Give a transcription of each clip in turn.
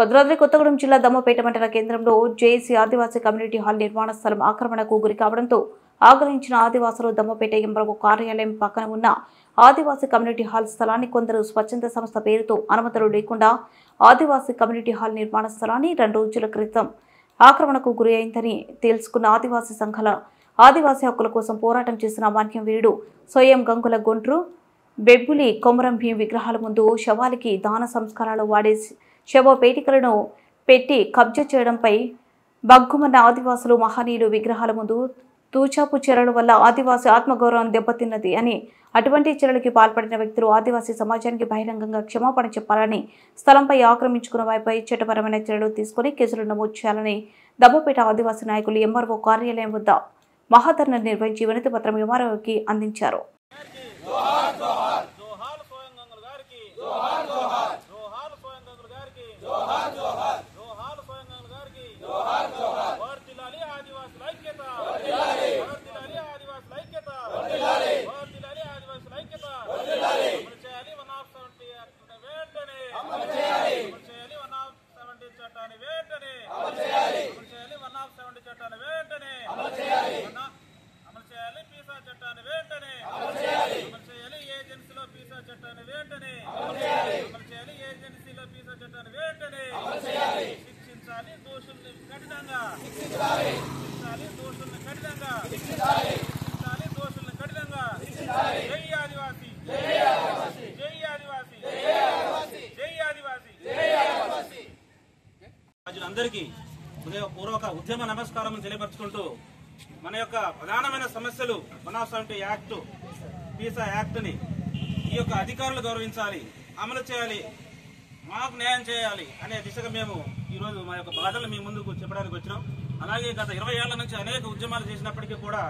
భద్రాద్రి కొత్తగూడెం జిల్లా దమ్మపేట మండల కేంద్రంలో జేఏసీ ఆదివాసీ కమ్యూనిటీ హాల్ నిర్మాణ స్థలం ఆక్రమణకు గురి కావడంతో ఆగ్రహించిన ఆదివాసులు దమ్మపేట ఎంఆర్ఓ కార్యాలయం పక్కన ఉన్న ఆదివాసీ కమ్యూనిటీ హాల్ స్థలాన్ని కొందరు స్వచ్ఛంద సంస్థ పేరుతో అనుమతులు లేకుండా ఆదివాసీ కమ్యూనిటీ హాల్ నిర్మాణ స్థలాన్ని 2 రోజుల క్రితం ఆక్రమణకు గురి అయిందని తెలుసుకున్న ఆదివాసీ సంఘాల ఆదివాసీ హక్కుల కోసం పోరాటం చేసిన మాన్యం వీరుడు సోయం గంగుల గొంట్రు బెబ్బులి కొమరం భీం విగ్రహాల ముందు శవాలకి దాన సంస్కారాలు వాడే శవ పేటికలను పెట్టి కబ్జా చేయడంపై బగ్గుమన్న ఆదివాసులు మహనీయులు విగ్రహాల ముందు తూచాపు చర్యల వల్ల ఆదివాసీ ఆత్మగౌరవం దెబ్బతిన్నది అని అటువంటి చర్యలకి పాల్పడిన వ్యక్తులు ఆదివాసీ సమాజానికి బహిరంగంగా క్షమాపణ చెప్పాలని స్థలంపై ఆక్రమించుకున్న వారిపై చట్టపరమైన చర్యలు తీసుకుని కేసులు నమోదు చేయాలని దమ్మపేట ఆదివాసీ నాయకులు ఎంఆర్ఓ కార్యాలయం వద్ద మహాధర్నా నిర్వహించి వినతి పత్రం ఎంఆర్ఓకి అందించారు. అందరికీ హృదయపూర్వక ఉద్యమ నమస్కారం తెలియపరుచుకుంటూ మన యొక్క ప్రధానమైన సమస్యలు 170 యాక్ట్ పీసా యాక్ట్ ని ఈ యొక్క అధికారులు గౌరవించాలి, అమలు చేయాలి, మాకు న్యాయం చేయాలి అనే దిశగా మేము ఈరోజు మా యొక్క బాధలు మీ ముందుకు చెప్పడానికి వచ్చినాం. అలాగే గత 20 ఏళ్ల నుంచి అనేక ఉద్యమాలు చేసినప్పటికీ కూడా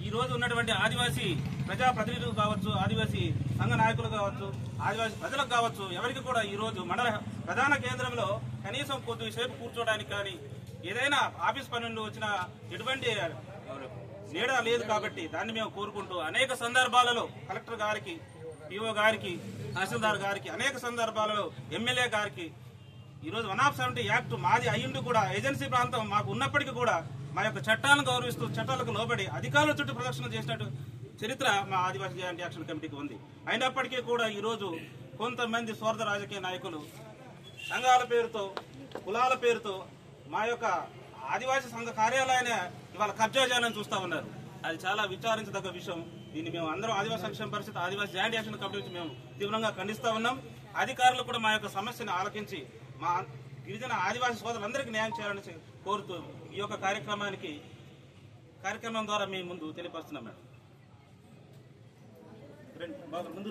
ఈ రోజు ఉన్నటువంటి ఆదివాసీ ప్రజాప్రతినిధులు కావచ్చు, ఆదివాసీ సంఘ నాయకులు కావచ్చు, ఆదివాసీ ప్రజలకు కావచ్చు, ఎవరికి కూడా ఈ రోజు మండల ప్రధాన కేంద్రంలో కనీసం కొద్దిసేపు కూర్చోడానికి కానీ ఏదైనా ఆఫీస్ పనులు వచ్చినా ఎటువంటి నీడ లేదు. కాబట్టి దాన్ని మేము కోరుకుంటూ అనేక సందర్భాలలో కలెక్టర్ గారికి, పిఓ గారికి, తహసీల్దార్ గారికి, అనేక సందర్భాలలో ఎమ్మెల్యే గారికి ఈరోజు 170 యాక్ట్ మాది అయ్యుండి కూడా ఏజెన్సీ ప్రాంతం మాకు ఉన్నప్పటికీ కూడా మా యొక్క చట్టాలను గౌరవిస్తూ చట్టాలకు లోబడి అధికారుల చుట్టూ ప్రదర్శన చేసినట్టు చరిత్ర మా ఆదివాసీ జాయింట్ యాక్షన్ కమిటీకి ఉంది. అయినప్పటికీ కూడా ఈరోజు కొంతమంది స్వార్థ రాజకీయ నాయకులు సంఘాల పేరుతో, కులాల పేరుతో మా యొక్క ఆదివాసీ సంఘ కార్యాలయాన్ని ఇవాళ కబ్జా చేయాలని చూస్తా ఉన్నారు. అది చాలా విచారించదగ్గ విషయం. దీన్ని మేము అందరం ఆదివాసీ సంక్షేమ పరిషత్, ఆదివాసీ జాయింట్ యాక్షన్ కమిటీ నుంచి మేము తీవ్రంగా ఖండిస్తా ఉన్నాం. అధికారులు కూడా మా యొక్క సమస్యను ఆలకించి మా గిరిజన ఆదివాసీ సోదరులందరికీ న్యాయం చేయాలని కోరుతూ ఈ యొక్క కార్యక్రమం ద్వారా మీ ముందు తెలియపరుస్తున్నాం. మేడం ముందు